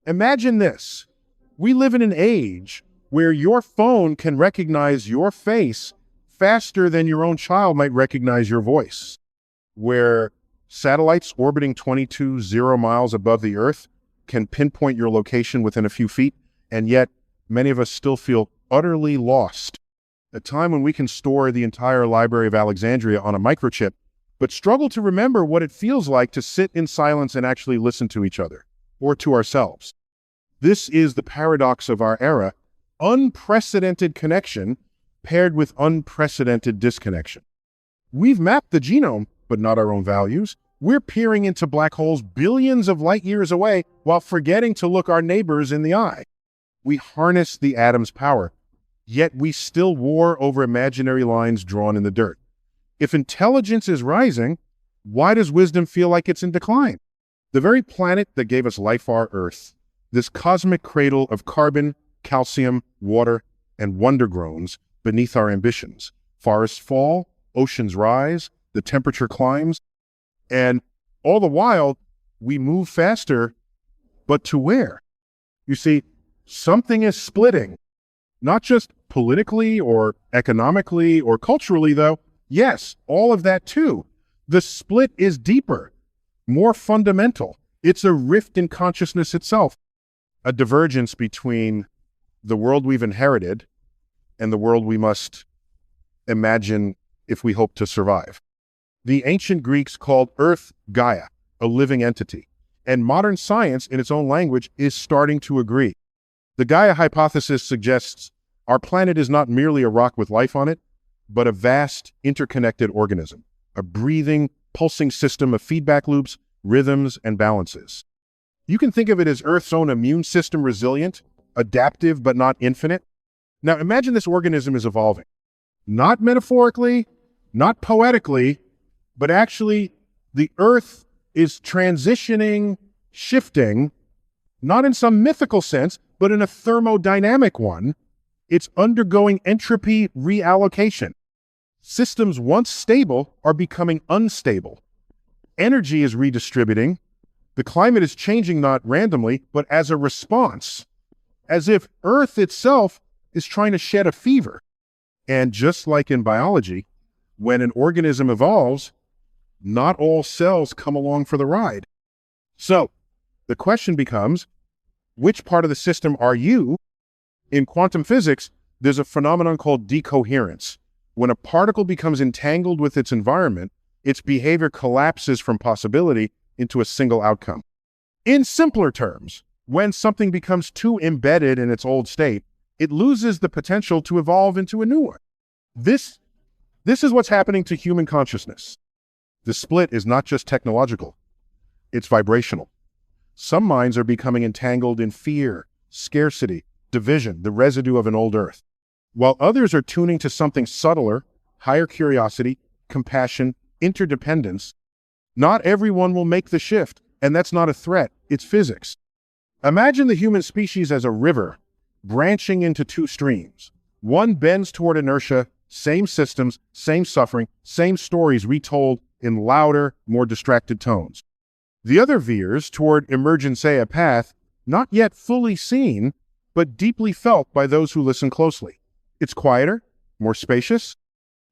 Imagine this. We live in an age where your phone can recognize your face faster than your own child might recognize your voice, where satellites orbiting 22 miles above the Earth can pinpoint your location within a few feet, and yet many of us still feel utterly lost. A time when we can store the entire Library of Alexandria on a microchip, but struggle to remember what it feels like to sit in silence and actually listen to each other, or to ourselves. This is the paradox of our era: unprecedented connection paired with unprecedented disconnection. We've mapped the genome, but not our own values. We're peering into black holes billions of light years away while forgetting to look our neighbors in the eye. We harness the atom's power, yet we still war over imaginary lines drawn in the dirt. If intelligence is rising, why does wisdom feel like it's in decline? The very planet that gave us life, our Earth, this cosmic cradle of carbon, calcium, water, and wonder groans beneath our ambitions. Forests fall, oceans rise, the temperature climbs, and all the while, we move faster, but to where? You see, something is splitting, not just politically or economically or culturally, though. Yes, all of that too. The split is deeper, more fundamental. It's a rift in consciousness itself, a divergence between the world we've inherited and the world we must imagine if we hope to survive. The ancient Greeks called Earth Gaia, a living entity, and modern science, in its own language, is starting to agree. The Gaia hypothesis suggests our planet is not merely a rock with life on it, but a vast, interconnected organism, a breathing, pulsing system of feedback loops, rhythms, and balances. You can think of it as Earth's own immune system, resilient, adaptive, but not infinite. Now imagine this organism is evolving, not metaphorically, not poetically, but actually the Earth is transitioning, shifting, not in some mythical sense, but in a thermodynamic one. It's undergoing entropy reallocation. Systems once stable are becoming unstable. Energy is redistributing. The climate is changing not randomly, but as a response, as if Earth itself is trying to shed a fever. And just like in biology, when an organism evolves, not all cells come along for the ride. So the question becomes, which part of the system are you? In quantum physics, there's a phenomenon called decoherence. When a particle becomes entangled with its environment, its behavior collapses from possibility into a single outcome. In simpler terms, when something becomes too embedded in its old state, it loses the potential to evolve into a new one. This is what's happening to human consciousness. The split is not just technological, it's vibrational. Some minds are becoming entangled in fear, scarcity, division, the residue of an old Earth, while others are tuning to something subtler, higher curiosity, compassion, interdependence. Not everyone will make the shift, and that's not a threat, it's physics. Imagine the human species as a river branching into two streams. One bends toward inertia, same systems, same suffering, same stories retold in louder, more distracted tones. The other veers toward emergence, a path not yet fully seen, but deeply felt by those who listen closely. It's quieter, more spacious,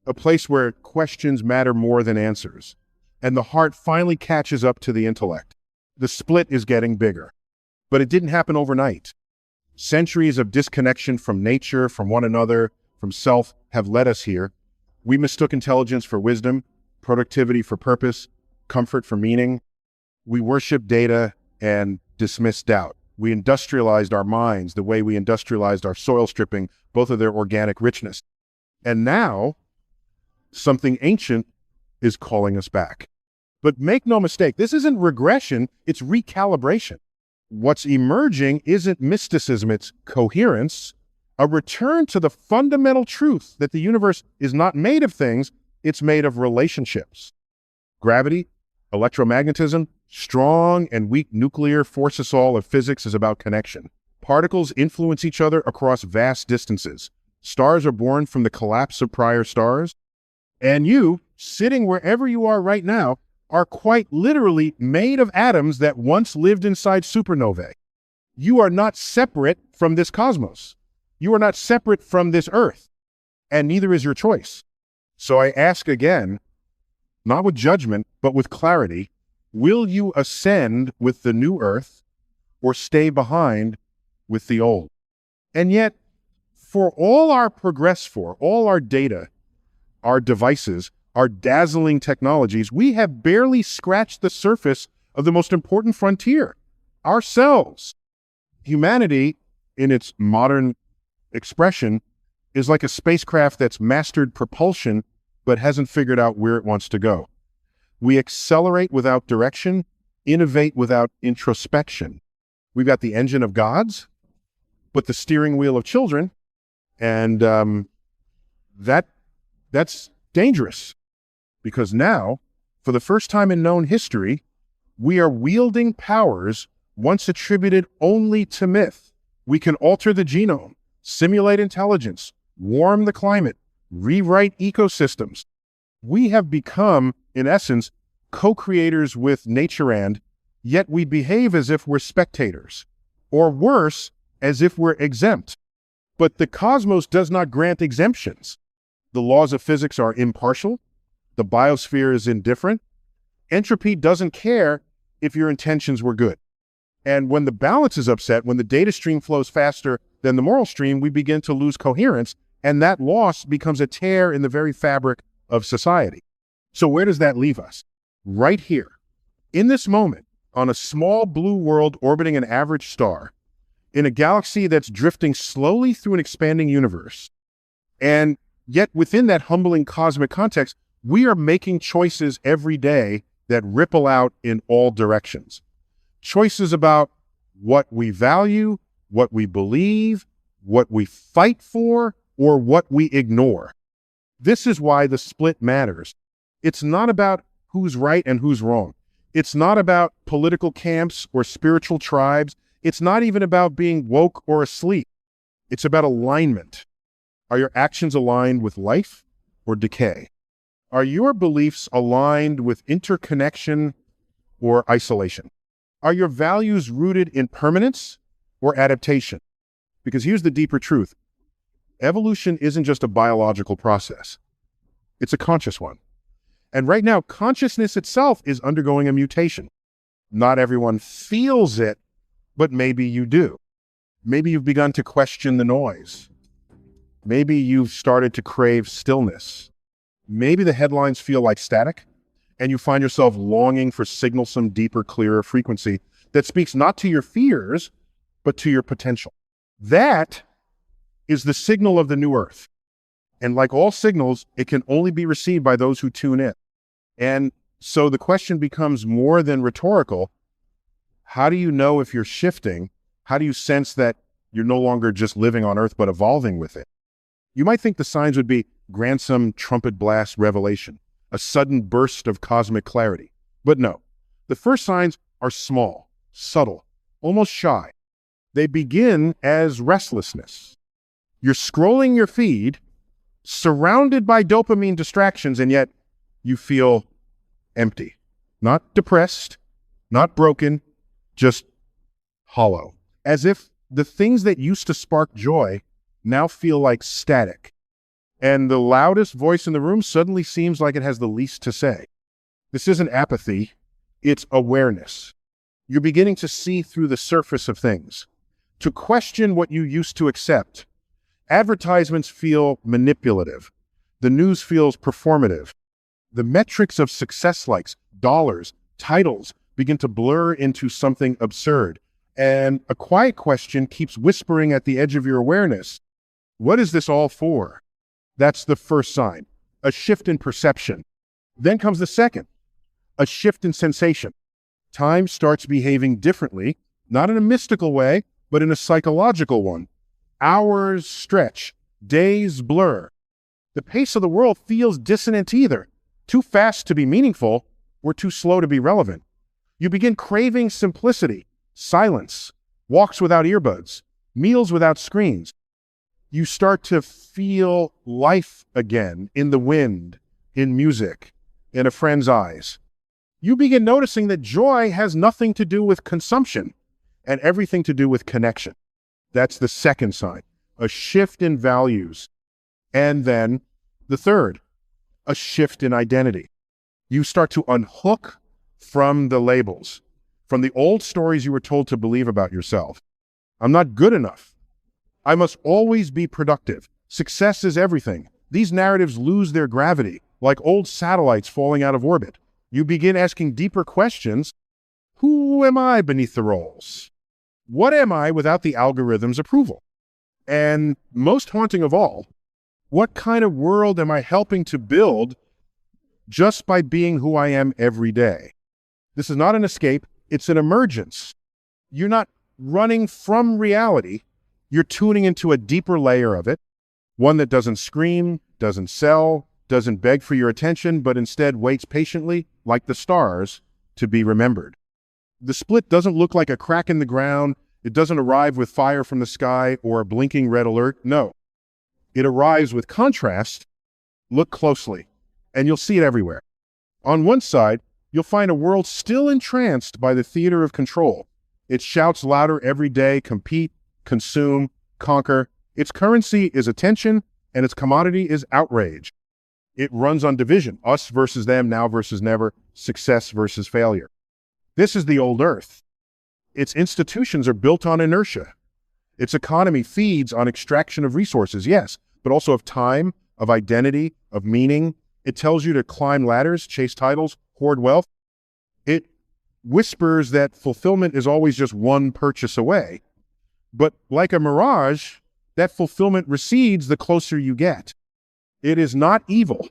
a place where questions matter more than answers, and the heart finally catches up to the intellect. The split is getting bigger, but it didn't happen overnight. Centuries of disconnection from nature, from one another, from self have led us here. We mistook intelligence for wisdom, productivity for purpose, comfort for meaning. We worship data and dismiss doubt. We industrialized our minds the way we industrialized our soil stripping, both of their organic richness. And now, something ancient is calling us back. But make no mistake, this isn't regression, it's recalibration. What's emerging isn't mysticism, it's coherence, a return to the fundamental truth that the universe is not made of things, it's made of relationships. Gravity, electromagnetism, strong and weak nuclear force all of physics is about connection. Particles influence each other across vast distances. Stars are born from the collapse of prior stars. And you, sitting wherever you are right now, are quite literally made of atoms that once lived inside supernovae. You are not separate from this cosmos. You are not separate from this earth, and neither is your choice. So I ask again, not with judgment, but with clarity, will you ascend with the new earth or stay behind with the old? And yet, for all our progress, for all our data, our devices, our dazzling technologies, we have barely scratched the surface of the most important frontier, ourselves. Humanity, in its modern expression, is like a spacecraft that's mastered propulsion but hasn't figured out where it wants to go. We accelerate without direction, innovate without introspection. We've got the engine of gods, but the steering wheel of children, and that's dangerous, because now, for the first time in known history, we are wielding powers once attributed only to myth. We can alter the genome, simulate intelligence, warm the climate, rewrite ecosystems. We have become, in essence, co-creators with nature, and yet we behave as if we're spectators, or worse, as if we're exempt. But the cosmos does not grant exemptions. The laws of physics are impartial. The biosphere is indifferent. Entropy doesn't care if your intentions were good. And when the balance is upset, when the data stream flows faster than the moral stream, we begin to lose coherence, and that loss becomes a tear in the very fabric of society. So where does that leave us? Right here, in this moment, on a small blue world orbiting an average star, in a galaxy that's drifting slowly through an expanding universe. And yet within that humbling cosmic context, we are making choices every day that ripple out in all directions. Choices about what we value, what we believe, what we fight for, or what we ignore. This is why the split matters. It's not about who's right and who's wrong. It's not about political camps or spiritual tribes. It's not even about being woke or asleep. It's about alignment. Are your actions aligned with life or decay? Are your beliefs aligned with interconnection or isolation? Are your values rooted in permanence or adaptation? Because here's the deeper truth. Evolution isn't just a biological process. It's a conscious one. And right now, consciousness itself is undergoing a mutation. Not everyone feels it, but maybe you do. Maybe you've begun to question the noise. Maybe you've started to crave stillness. Maybe the headlines feel like static, and you find yourself longing for some deeper, clearer frequency that speaks not to your fears, but to your potential. That is the signal of the new earth. And like all signals, it can only be received by those who tune in. And so the question becomes more than rhetorical. How do you know if you're shifting? How do you sense that you're no longer just living on earth, but evolving with it? You might think the signs would be Gransom trumpet blast revelation, a sudden burst of cosmic clarity. But no, the first signs are small, subtle, almost shy. They begin as restlessness. You're scrolling your feed, surrounded by dopamine distractions, and yet you feel empty. Not depressed, not broken, just hollow. As if the things that used to spark joy now feel like static. And the loudest voice in the room suddenly seems like it has the least to say. This isn't apathy, it's awareness. You're beginning to see through the surface of things, to question what you used to accept. Advertisements feel manipulative. The news feels performative. The metrics of success, likes, dollars, titles, begin to blur into something absurd. And a quiet question keeps whispering at the edge of your awareness. What is this all for? That's the first sign, a shift in perception. Then comes the second, a shift in sensation. Time starts behaving differently, not in a mystical way, but in a psychological one. Hours stretch, days blur. The pace of the world feels dissonant either, too fast to be meaningful or too slow to be relevant. You begin craving simplicity, silence, walks without earbuds, meals without screens. You start to feel life again in the wind, in music, in a friend's eyes. You begin noticing that joy has nothing to do with consumption. and everything to do with connection. That's the second sign, a shift in values. And then the third, a shift in identity. You start to unhook from the labels, from the old stories you were told to believe about yourself. I'm not good enough. I must always be productive. Success is everything. These narratives lose their gravity, like old satellites falling out of orbit. You begin asking deeper questions. Who am I beneath the roles? What am I without the algorithm's approval? And most haunting of all, what kind of world am I helping to build just by being who I am every day? This is not an escape, it's an emergence. You're not running from reality, you're tuning into a deeper layer of it, one that doesn't scream, doesn't sell, doesn't beg for your attention, but instead waits patiently, like the stars, to be remembered. The split doesn't look like a crack in the ground, it doesn't arrive with fire from the sky or a blinking red alert, no. It arrives with contrast. Look closely, and you'll see it everywhere. On one side, you'll find a world still entranced by the theater of control. It shouts louder every day, compete, consume, conquer. Its currency is attention, and its commodity is outrage. It runs on division, us versus them, now versus never, success versus failure. This is the old earth. Its institutions are built on inertia. Its economy feeds on extraction of resources, yes, but also of time, of identity, of meaning. It tells you to climb ladders, chase titles, hoard wealth. It whispers that fulfillment is always just one purchase away. But like a mirage, that fulfillment recedes the closer you get. It is not evil.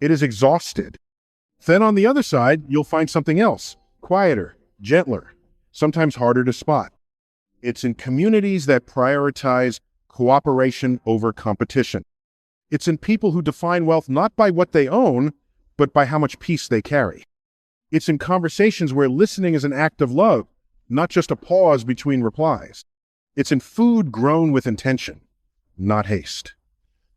It is exhausted. Then on the other side, you'll find something else, quieter, gentler, sometimes harder to spot. It's in communities that prioritize cooperation over competition. It's in people who define wealth not by what they own, but by how much peace they carry. It's in conversations where listening is an act of love, not just a pause between replies. It's in food grown with intention, not haste.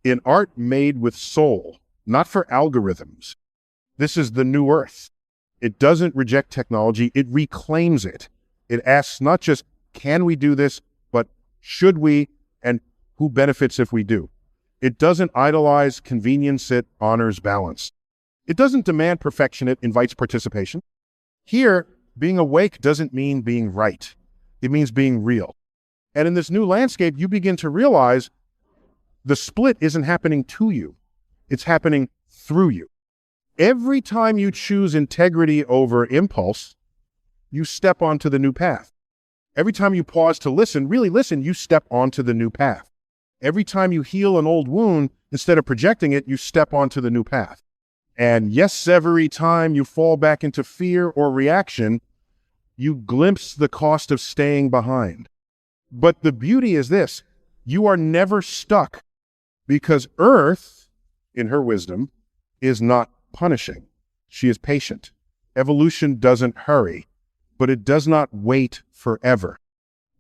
In art made with soul, not for algorithms. This is the new earth. It doesn't reject technology, it reclaims it. It asks not just, can we do this, but should we, and who benefits if we do? It doesn't idolize convenience, it honors balance. It doesn't demand perfection, it invites participation. Here, being awake doesn't mean being right. It means being real. And in this new landscape, you begin to realize the split isn't happening to you. It's happening through you. Every time you choose integrity over impulse, you step onto the new path. Every time you pause to listen, really listen, you step onto the new path. Every time you heal an old wound, instead of projecting it, you step onto the new path. And yes, every time you fall back into fear or reaction, you glimpse the cost of staying behind. But the beauty is this, you are never stuck because Earth, in her wisdom, is not punishing. She is patient. Evolution doesn't hurry, but it does not wait forever.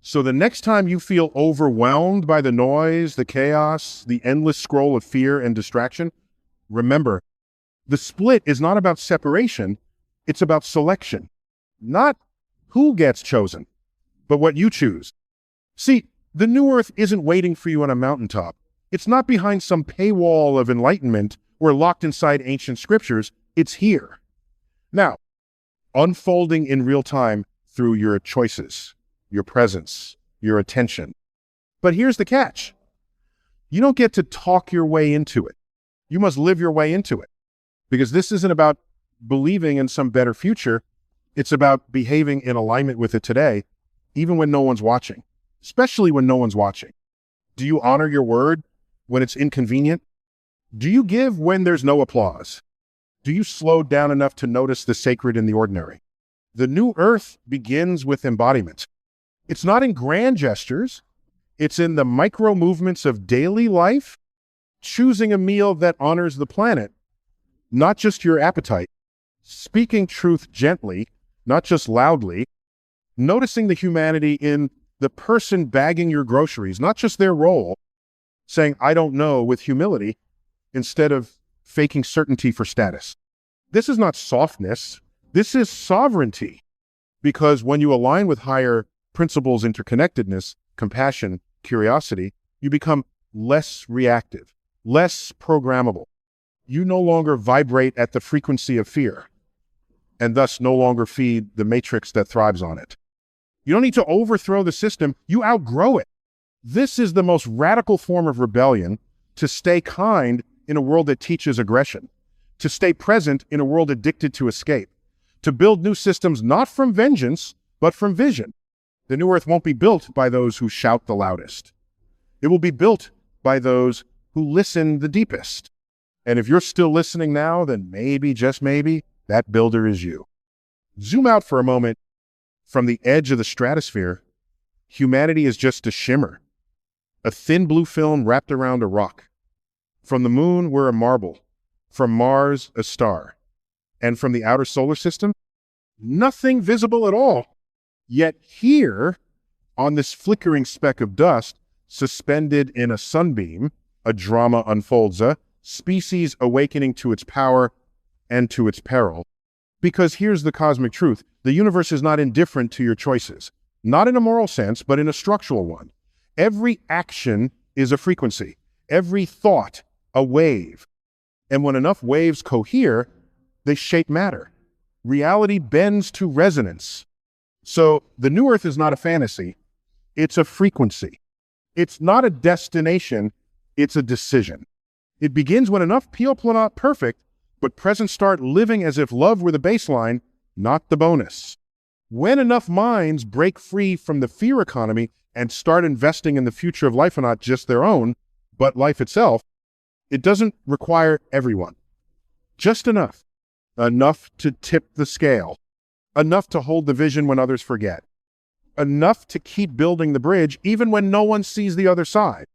So the next time you feel overwhelmed by the noise, the chaos, the endless scroll of fear and distraction, remember, the split is not about separation, it's about selection. Not who gets chosen, but what you choose. See, the new earth isn't waiting for you on a mountaintop. It's not behind some paywall of enlightenment or locked inside ancient scriptures. It's here. Now, unfolding in real time through your choices, your presence, your attention. But here's the catch. You don't get to talk your way into it. You must live your way into it. Because this isn't about believing in some better future. It's about behaving in alignment with it today, even when no one's watching, especially when no one's watching. Do you honor your word when it's inconvenient? Do you give when there's no applause? Do you slow down enough to notice the sacred in the ordinary? The new earth begins with embodiment. It's not in grand gestures. It's in the micro movements of daily life, choosing a meal that honors the planet, not just your appetite, speaking truth gently, not just loudly, noticing the humanity in the person bagging your groceries, not just their role, saying, I don't know, with humility, instead of faking certainty for status. This is not softness. This is sovereignty. Because when you align with higher principles, interconnectedness, compassion, curiosity, you become less reactive, less programmable. You no longer vibrate at the frequency of fear, and thus no longer feed the matrix that thrives on it. You don't need to overthrow the system, you outgrow it. This is the most radical form of rebellion, to stay kind in a world that teaches aggression, to stay present in a world addicted to escape, to build new systems not from vengeance, but from vision. The new earth won't be built by those who shout the loudest. It will be built by those who listen the deepest. And if you're still listening now, then maybe, just maybe, that builder is you. Zoom out for a moment. From the edge of the stratosphere, humanity is just a shimmer, a thin blue film wrapped around a rock. From the moon, we're a marble. From Mars, a star. And from the outer solar system, nothing visible at all. Yet here, on this flickering speck of dust, suspended in a sunbeam, a drama unfolds, a species awakening to its power and to its peril. Because here's the cosmic truth. The universe is not indifferent to your choices. Not in a moral sense, but in a structural one. Every action is a frequency. Every thought, a wave. And when enough waves cohere, they shape matter. Reality bends to resonance. So the new earth is not a fantasy. It's a frequency. It's not a destination. It's a decision. It begins when enough people are not perfect, but present start living as if love were the baseline, not the bonus. When enough minds break free from the fear economy and start investing in the future of life and not just their own, but life itself, it doesn't require everyone. Just enough. Enough to tip the scale. Enough to hold the vision when others forget. Enough to keep building the bridge even when no one sees the other side.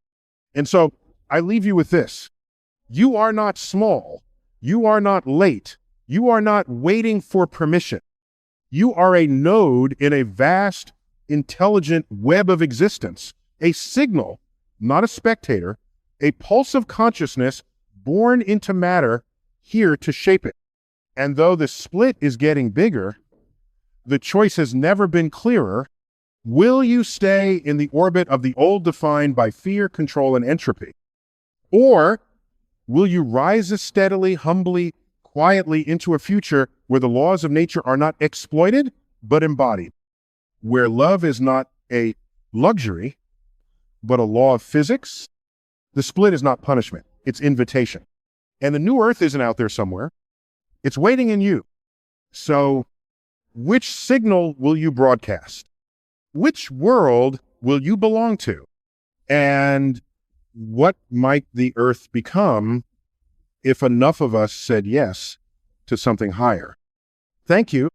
And so I leave you with this. You are not small. You are not late. You are not waiting for permission. You are a node in a vast, intelligent web of existence, a signal, not a spectator, a pulse of consciousness born into matter, here to shape it. And though the split is getting bigger, the choice has never been clearer. Will you stay in the orbit of the old defined by fear, control, and entropy? Or will you rise as steadily, humbly, quietly into a future where the laws of nature are not exploited, but embodied? Where love is not a luxury, but a law of physics? The split is not punishment, it's invitation. And the new earth isn't out there somewhere. It's waiting in you. So, which signal will you broadcast? Which world will you belong to? And what might the earth become if enough of us said yes to something higher? Thank you.